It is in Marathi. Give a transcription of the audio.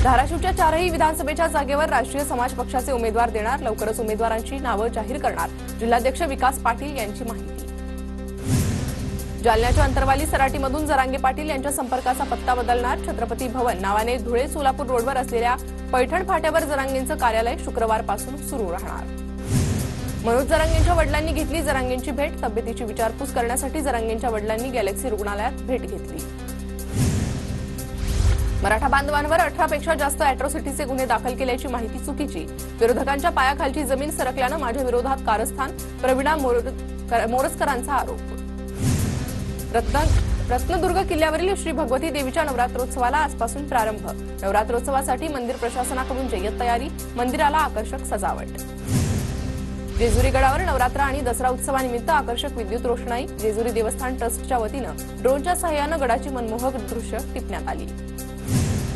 धाराशिवच्या 4ही विधानसभेच्या जागेवर राष्ट्रीय समाज पक्षाचे उमेदवार देणार, लवकरच उमेदवारांची नावे जाहीर करणार, जिल्हाध्यक्ष विकास पाटील यांची माहिती। जालन्याच्या अंतरवाली सराटीमधून जरांगे पाटील यांच्या संपर्काचा पत्ता बदलणार, छत्रपती भवन नावाने धुळे सोलापूर रोडवर असलेल्या पैठण फाट्यावर जरांगेंचं कार्यालय शुक्रवारपासून सुरू राहणार। मनोज जरांगेंच्या वडिलांनी घेतली जरांगेंची भेट, तब्येतीची विचारपूस करण्यासाठी जरांगेंच्या वडिलांनी गॅलेक्सी रुग्णालयात भेट घेतली। मराठा बांधवांवर 18 पेक्षा जास्त अॅट्रॉसिटीचे गुन्हे दाखल केल्याची माहिती चुकीची, विरोधकांच्या पायाखालची जमीन सरकल्यानं माझ्या विरोधात कारस्थान, प्रवीणा मोरजकरांचा आरोप। रत्नदुर्ग किल्ल्यावरील श्री भगवती देवीच्या नवरात्रोत्सवाला आजपासून प्रारंभ, नवरात्रोत्सवासाठी मंदिर प्रशासनाकडून जय्यत तयारी, मंदिराला आकर्षक सजावट। जेजुरी गडावर नवरात्र आणि दसरा उत्सवानिमित्त आकर्षक विद्युत रोषणाई, जेजुरी देवस्थान ट्रस्टच्या वतीनं ड्रोनच्या सहाय्यानं गडाची मनमोहक दृश्य टिपण्यात आली।